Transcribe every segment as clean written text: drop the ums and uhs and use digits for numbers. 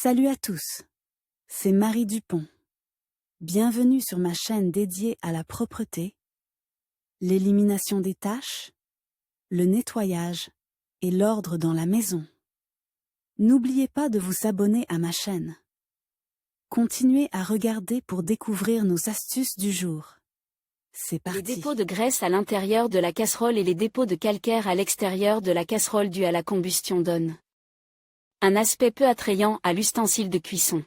Salut à tous, c'est Marie Dupont. Bienvenue sur ma chaîne dédiée à la propreté, l'élimination des taches, le nettoyage et l'ordre dans la maison. N'oubliez pas de vous abonner à ma chaîne. Continuez à regarder pour découvrir nos astuces du jour. C'est parti. Les dépôts de graisse à l'intérieur de la casserole et les dépôts de calcaire à l'extérieur de la casserole dus à la combustion donnent un aspect peu attrayant à l'ustensile de cuisson.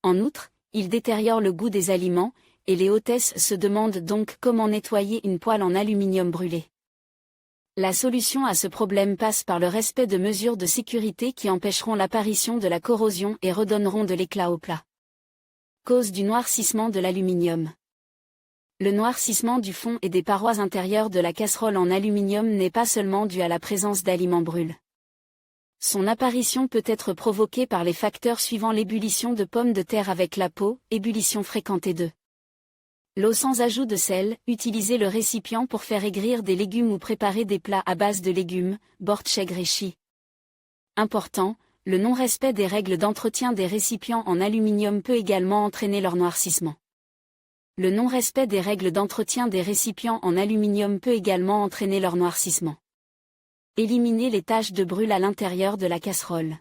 En outre, il détériore le goût des aliments, et les hôtesses se demandent donc comment nettoyer une poêle en aluminium brûlé. La solution à ce problème passe par le respect de mesures de sécurité qui empêcheront l'apparition de la corrosion et redonneront de l'éclat au plat. Cause du noircissement de l'aluminium. Le noircissement du fond et des parois intérieures de la casserole en aluminium n'est pas seulement dû à la présence d'aliments brûlés. Son apparition peut être provoquée par les facteurs suivant l'ébullition de pommes de terre avec la peau, ébullition fréquentée de l'eau sans ajout de sel, utiliser le récipient pour faire aigrir des légumes ou préparer des plats à base de légumes, bortschegrechi. Important, le non-respect des règles d'entretien des récipients en aluminium peut également entraîner leur noircissement. Le non-respect des règles d'entretien des récipients en aluminium peut également entraîner leur noircissement. Éliminer les taches de brûle à l'intérieur de la casserole.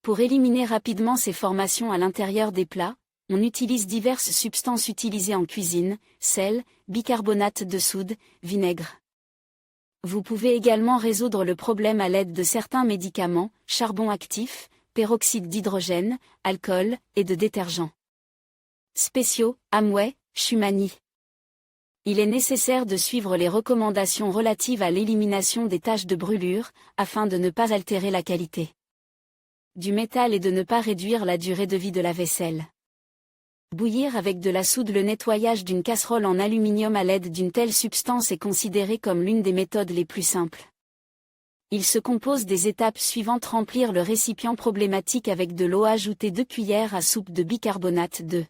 Pour éliminer rapidement ces formations à l'intérieur des plats, on utilise diverses substances utilisées en cuisine, sel, bicarbonate de soude, vinaigre. Vous pouvez également résoudre le problème à l'aide de certains médicaments, charbon actif, peroxyde d'hydrogène, alcool, et de détergents spéciaux, Amway, Shumani. Il est nécessaire de suivre les recommandations relatives à l'élimination des taches de brûlure, afin de ne pas altérer la qualité du métal et de ne pas réduire la durée de vie de la vaisselle. Bouillir avec de la soude. Le nettoyage d'une casserole en aluminium à l'aide d'une telle substance est considéré comme l'une des méthodes les plus simples. Il se compose des étapes suivantes: remplir le récipient problématique avec de l'eau, ajouter 2 cuillères à soupe de bicarbonate de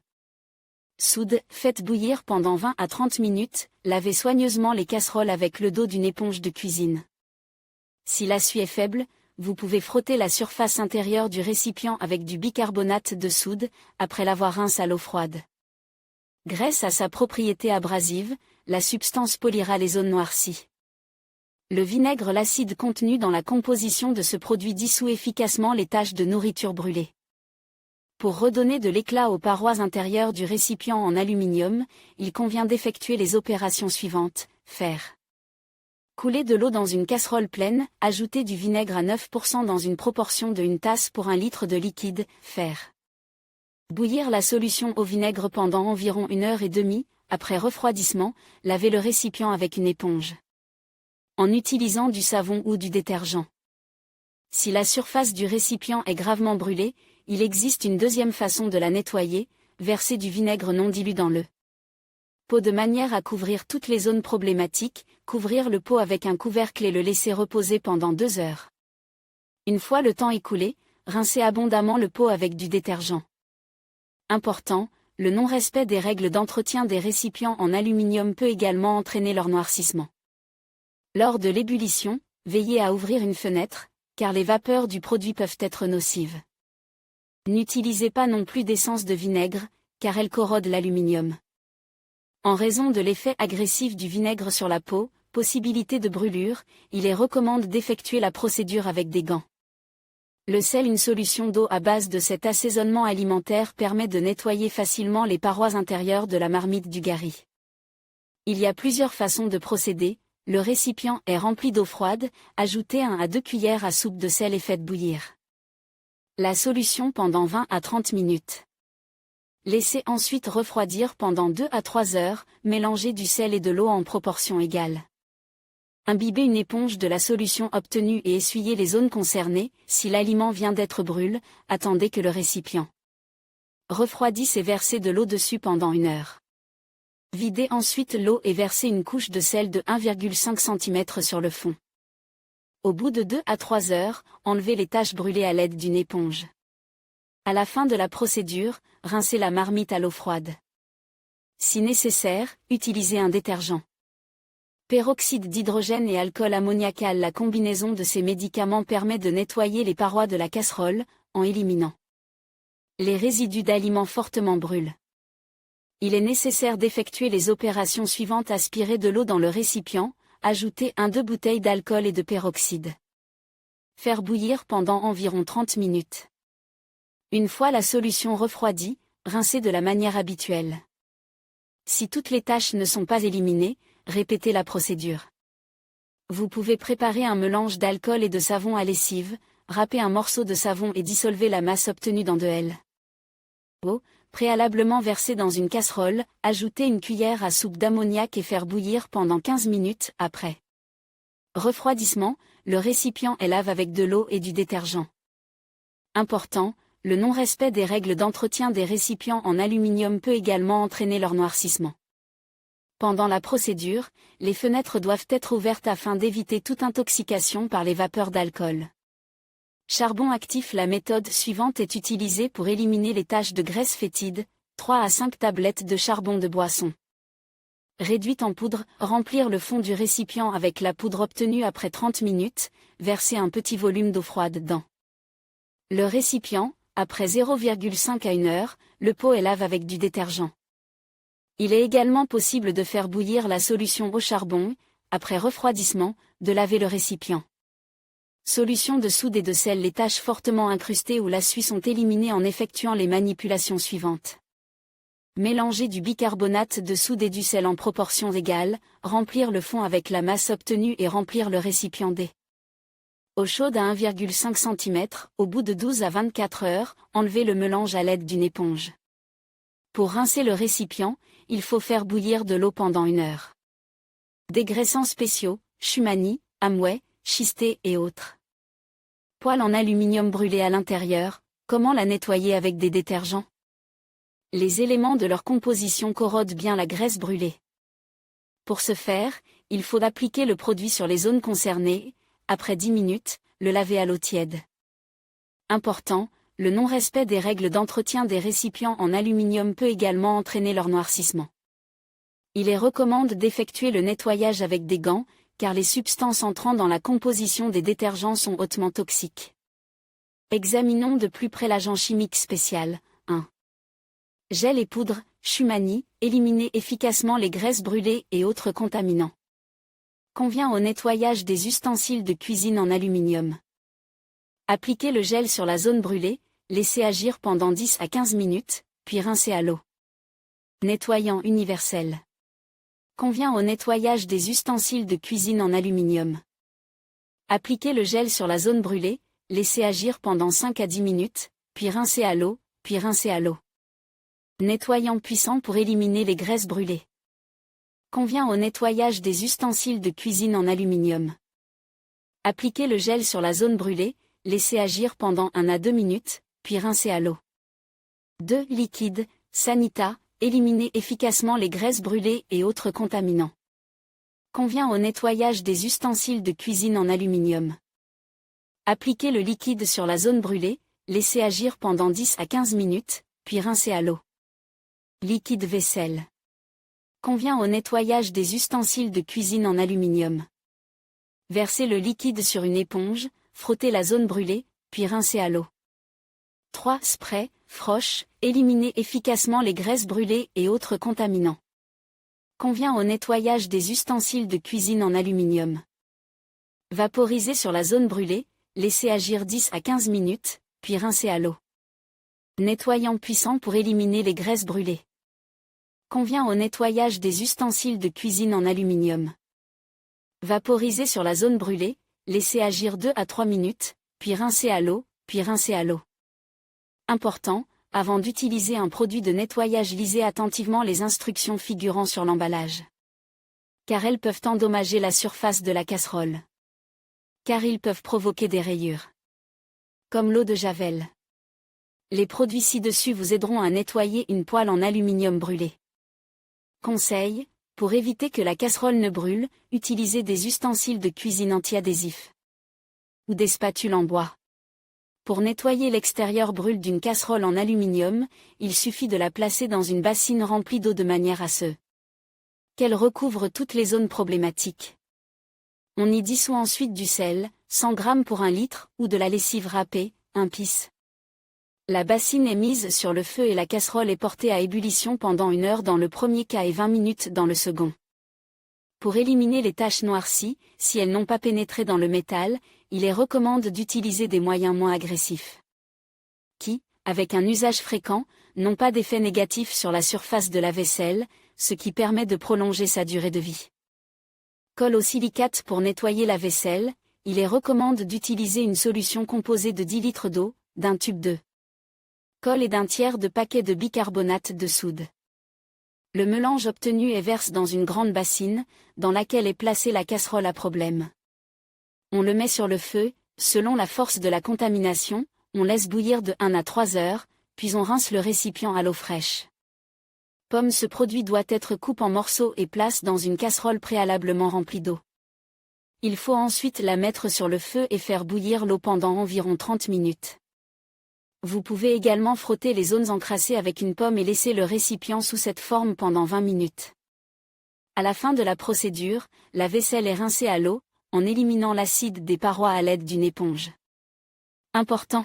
soude, faites bouillir pendant 20 à 30 minutes, lavez soigneusement les casseroles avec le dos d'une éponge de cuisine. Si la suie est faible, vous pouvez frotter la surface intérieure du récipient avec du bicarbonate de soude, après l'avoir rincé à l'eau froide. Grâce à sa propriété abrasive, la substance polira les zones noircies. Le vinaigre, l'acide contenu dans la composition de ce produit dissout efficacement les taches de nourriture brûlée. Pour redonner de l'éclat aux parois intérieures du récipient en aluminium, il convient d'effectuer les opérations suivantes: faire couler de l'eau dans une casserole pleine, ajouter du vinaigre à 9% dans une proportion de 1 tasse pour 1 litre de liquide, faire bouillir la solution au vinaigre pendant environ 1h30, après refroidissement, laver le récipient avec une éponge en utilisant du savon ou du détergent. Si la surface du récipient est gravement brûlée, il existe une deuxième façon de la nettoyer: verser du vinaigre non dilu dans le pot de manière à couvrir toutes les zones problématiques, couvrir le pot avec un couvercle et le laisser reposer pendant 2 heures. Une fois le temps écoulé, rincer abondamment le pot avec du détergent. Important, le non-respect des règles d'entretien des récipients en aluminium peut également entraîner leur noircissement. Lors de l'ébullition, veillez à ouvrir une fenêtre, car les vapeurs du produit peuvent être nocives. N'utilisez pas non plus d'essence de vinaigre, car elle corrode l'aluminium. En raison de l'effet agressif du vinaigre sur la peau, possibilité de brûlure, il est recommandé d'effectuer la procédure avec des gants. Le sel, une solution d'eau à base de cet assaisonnement alimentaire, permet de nettoyer facilement les parois intérieures de la marmite du gari. Il y a plusieurs façons de procéder. Le récipient est rempli d'eau froide, ajoutez 1 à 2 cuillères à soupe de sel et faites bouillir la solution pendant 20 à 30 minutes. Laissez ensuite refroidir pendant 2 à 3 heures, mélangez du sel et de l'eau en proportion égale. Imbibez une éponge de la solution obtenue et essuyez les zones concernées. Si l'aliment vient d'être brûlé, attendez que le récipient refroidisse et versez de l'eau dessus pendant 1 heure. Videz ensuite l'eau et versez une couche de sel de 1,5 cm sur le fond. Au bout de 2 à 3 heures, enlevez les taches brûlées à l'aide d'une éponge. À la fin de la procédure, rincez la marmite à l'eau froide. Si nécessaire, utilisez un détergent. Peroxyde d'hydrogène et alcool ammoniacal. La combinaison de ces médicaments permet de nettoyer les parois de la casserole, en éliminant les résidus d'aliments fortement brûlent. Il est nécessaire d'effectuer les opérations suivantes: aspirer de l'eau dans le récipient, ajouter 1-2 bouteilles d'alcool et de peroxyde. Faire bouillir pendant environ 30 minutes. Une fois la solution refroidie, rincer de la manière habituelle. Si toutes les taches ne sont pas éliminées, répétez la procédure. Vous pouvez préparer un mélange d'alcool et de savon à lessive, râpez un morceau de savon et dissolvez la masse obtenue dans de l'eau, préalablement versée dans une casserole, ajoutez une cuillère à soupe d'ammoniac et faire bouillir pendant 15 minutes. Après refroidissement, le récipient est lave avec de l'eau et du détergent. Important, le non-respect des règles d'entretien des récipients en aluminium peut également entraîner leur noircissement. Pendant la procédure, les fenêtres doivent être ouvertes afin d'éviter toute intoxication par les vapeurs d'alcool. Charbon actif. La méthode suivante est utilisée pour éliminer les taches de graisse fétide, 3 à 5 tablettes de charbon de boisson réduite en poudre, remplir le fond du récipient avec la poudre obtenue après 30 minutes, verser un petit volume d'eau froide dans le récipient, après 0,5 à 1 heure, le pot est lave avec du détergent. Il est également possible de faire bouillir la solution au charbon, après refroidissement, de laver le récipient. Solution de soude et de sel. Les taches fortement incrustées ou la suie sont éliminées en effectuant les manipulations suivantes. Mélanger du bicarbonate de soude et du sel en proportions égales, remplir le fond avec la masse obtenue et remplir le récipient d'eau chaude à 1,5 cm, au bout de 12 à 24 heures, enlever le mélange à l'aide d'une éponge. Pour rincer le récipient, il faut faire bouillir de l'eau pendant 1 heure. Dégraissants spéciaux, Shumani, Amway, Schisté et autres. Poêle en aluminium brûlé à l'intérieur, comment la nettoyer avec des détergents? Les éléments de leur composition corrodent bien la graisse brûlée. Pour ce faire, il faut appliquer le produit sur les zones concernées, après 10 minutes, le laver à l'eau tiède. Important, le non-respect des règles d'entretien des récipients en aluminium peut également entraîner leur noircissement. Il est recommandé d'effectuer le nettoyage avec des gants, car les substances entrant dans la composition des détergents sont hautement toxiques. Examinons de plus près l'agent chimique spécial. 1. Gel et poudre, Shumani, éliminer efficacement les graisses brûlées et autres contaminants. Convient au nettoyage des ustensiles de cuisine en aluminium. Appliquez le gel sur la zone brûlée, laissez agir pendant 10 à 15 minutes, puis rincez à l'eau. Nettoyant universel. Convient au nettoyage des ustensiles de cuisine en aluminium. Appliquez le gel sur la zone brûlée, laissez agir pendant 5 à 10 minutes, puis rincez à l'eau, puis rincez à l'eau. Nettoyant puissant pour éliminer les graisses brûlées. Convient au nettoyage des ustensiles de cuisine en aluminium. Appliquez le gel sur la zone brûlée, laissez agir pendant 1 à 2 minutes, puis rincez à l'eau. 2. Liquide, Sanita, éliminer efficacement les graisses brûlées et autres contaminants. Convient au nettoyage des ustensiles de cuisine en aluminium. Appliquez le liquide sur la zone brûlée, laissez agir pendant 10 à 15 minutes, puis rincez à l'eau. Liquide vaisselle. Convient au nettoyage des ustensiles de cuisine en aluminium. Versez le liquide sur une éponge, frottez la zone brûlée, puis rincez à l'eau. 3. Spray, Frosch, éliminer efficacement les graisses brûlées et autres contaminants. Convient au nettoyage des ustensiles de cuisine en aluminium. Vaporisez sur la zone brûlée, laissez agir 10 à 15 minutes, puis rincez à l'eau. Nettoyant puissant pour éliminer les graisses brûlées. Convient au nettoyage des ustensiles de cuisine en aluminium. Vaporisez sur la zone brûlée, laissez agir 2 à 3 minutes, puis rincez à l'eau, puis rincez à l'eau. Important, avant d'utiliser un produit de nettoyage, lisez attentivement les instructions figurant sur l'emballage. Car elles peuvent endommager la surface de la casserole. Car ils peuvent provoquer des rayures. Comme l'eau de Javel. Les produits ci-dessus vous aideront à nettoyer une poêle en aluminium brûlé. Conseil, pour éviter que la casserole ne brûle, utilisez des ustensiles de cuisine anti-adhésifs. Ou des spatules en bois. Pour nettoyer l'extérieur brûle d'une casserole en aluminium, il suffit de la placer dans une bassine remplie d'eau de manière à ce qu'elle recouvre toutes les zones problématiques. On y dissout ensuite du sel, 100 g pour 1 litre, ou de la lessive râpée, 1 pis. La bassine est mise sur le feu et la casserole est portée à ébullition pendant 1 heure dans le premier cas et 20 minutes dans le second. Pour éliminer les taches noircies, si elles n'ont pas pénétré dans le métal, il est recommandé d'utiliser des moyens moins agressifs. Qui, avec un usage fréquent, n'ont pas d'effet négatif sur la surface de la vaisselle, ce qui permet de prolonger sa durée de vie. Colle au silicate pour nettoyer la vaisselle, il est recommandé d'utiliser une solution composée de 10 litres d'eau, d'un tube de colle et d'un tiers de paquet de bicarbonate de soude. Le mélange obtenu est versé dans une grande bassine, dans laquelle est placée la casserole à problème. On le met sur le feu, selon la force de la contamination, on laisse bouillir de 1 à 3 heures, puis on rince le récipient à l'eau fraîche. Ce produit doit être coupé en morceaux et place dans une casserole préalablement remplie d'eau. Il faut ensuite la mettre sur le feu et faire bouillir l'eau pendant environ 30 minutes. Vous pouvez également frotter les zones encrassées avec une pomme et laisser le récipient sous cette forme pendant 20 minutes. À la fin de la procédure, la vaisselle est rincée à l'eau, en éliminant l'acide des parois à l'aide d'une éponge. Important.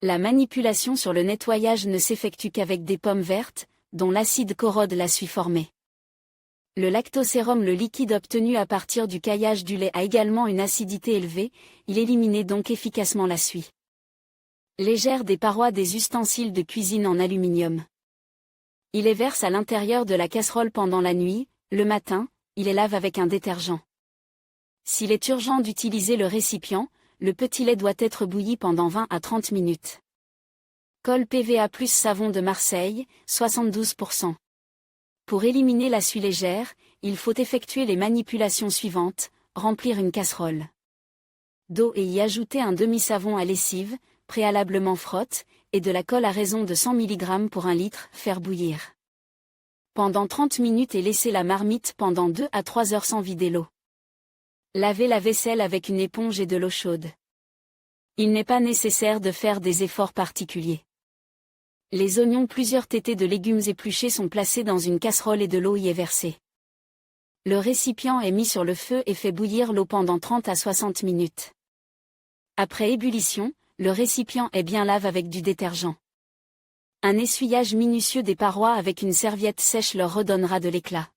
La manipulation sur le nettoyage ne s'effectue qu'avec des pommes vertes, dont l'acide corrode la suie formée. Le lactosérum, le liquide obtenu à partir du caillage du lait, a également une acidité élevée, il élimine donc efficacement la suie légère des parois des ustensiles de cuisine en aluminium. Il les verse à l'intérieur de la casserole pendant la nuit, le matin, il les lave avec un détergent. S'il est urgent d'utiliser le récipient, le petit lait doit être bouilli pendant 20 à 30 minutes. Colle PVA plus savon de Marseille, 72%. Pour éliminer la suie légère, il faut effectuer les manipulations suivantes, remplir une casserole d'eau et y ajouter un demi-savon à lessive, préalablement frotte, et de la colle à raison de 100 mg pour 1 litre, faire bouillir pendant 30 minutes et laisser la marmite pendant 2 à 3 heures sans vider l'eau. Lavez la vaisselle avec une éponge et de l'eau chaude. Il n'est pas nécessaire de faire des efforts particuliers. Les oignons, plusieurs tétés de légumes épluchés sont placés dans une casserole et de l'eau y est versée. Le récipient est mis sur le feu et fait bouillir l'eau pendant 30 à 60 minutes. Après ébullition, le récipient est bien lavé avec du détergent. Un essuyage minutieux des parois avec une serviette sèche leur redonnera de l'éclat.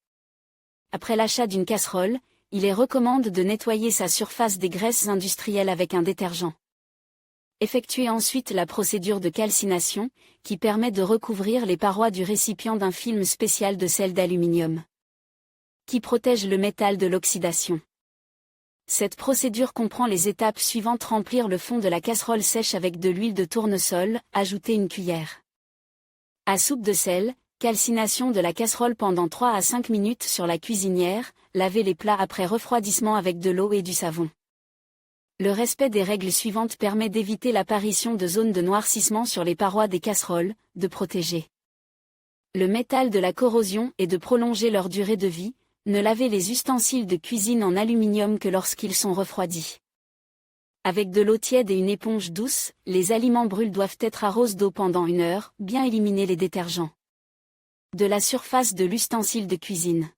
Après l'achat d'une casserole, il est recommandé de nettoyer sa surface des graisses industrielles avec un détergent. Effectuez ensuite la procédure de calcination, qui permet de recouvrir les parois du récipient d'un film spécial de sel d'aluminium, qui protège le métal de l'oxydation. Cette procédure comprend les étapes suivantes: remplir le fond de la casserole sèche avec de l'huile de tournesol, ajouter une cuillère à soupe de sel, calcination de la casserole pendant 3 à 5 minutes sur la cuisinière, laver les plats après refroidissement avec de l'eau et du savon. Le respect des règles suivantes permet d'éviter l'apparition de zones de noircissement sur les parois des casseroles, de protéger le métal de la corrosion et de prolonger leur durée de vie. Ne lavez les ustensiles de cuisine en aluminium que lorsqu'ils sont refroidis. Avec de l'eau tiède et une éponge douce, les aliments brûlés doivent être arrosés d'eau pendant 1 heure, bien éliminer les détergents de la surface de l'ustensile de cuisine.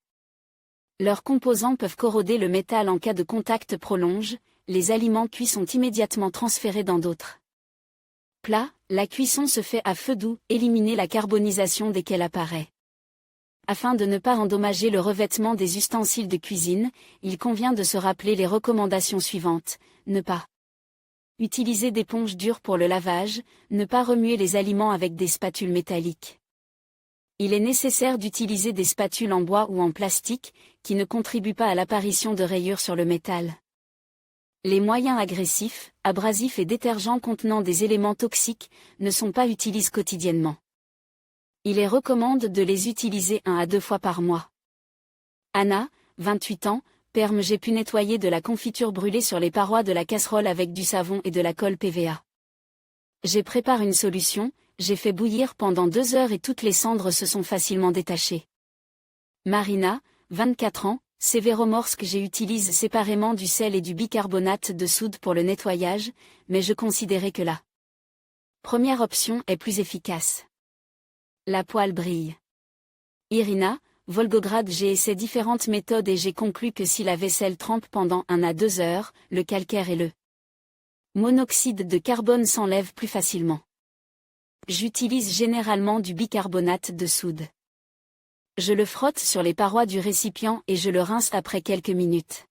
Leurs composants peuvent corroder le métal en cas de contact prolongé. Les aliments cuits sont immédiatement transférés dans d'autres plats. La cuisson se fait à feu doux, éliminer la carbonisation dès qu'elle apparaît. Afin de ne pas endommager le revêtement des ustensiles de cuisine, il convient de se rappeler les recommandations suivantes: ne pas utiliser d'éponge dure pour le lavage, ne pas remuer les aliments avec des spatules métalliques. Il est nécessaire d'utiliser des spatules en bois ou en plastique, qui ne contribuent pas à l'apparition de rayures sur le métal. Les moyens agressifs, abrasifs et détergents contenant des éléments toxiques ne sont pas utilisés quotidiennement. Il est recommandé de les utiliser 1 à 2 fois par mois. Anna, 28 ans, Perm. J'ai pu nettoyer de la confiture brûlée sur les parois de la casserole avec du savon et de la colle PVA. J'ai préparé une solution, j'ai fait bouillir pendant 2 heures et toutes les cendres se sont facilement détachées. Marina, 24 ans, Sévéromorsk. J'utilise séparément du sel et du bicarbonate de soude pour le nettoyage, mais je considérais que la première option est plus efficace. La poêle brille. Irina, Volgograd. J'ai essayé différentes méthodes et j'ai conclu que si la vaisselle trempe pendant 1 à 2 heures, le calcaire et le monoxyde de carbone s'enlèvent plus facilement. J'utilise généralement du bicarbonate de soude. Je le frotte sur les parois du récipient et je le rince après quelques minutes.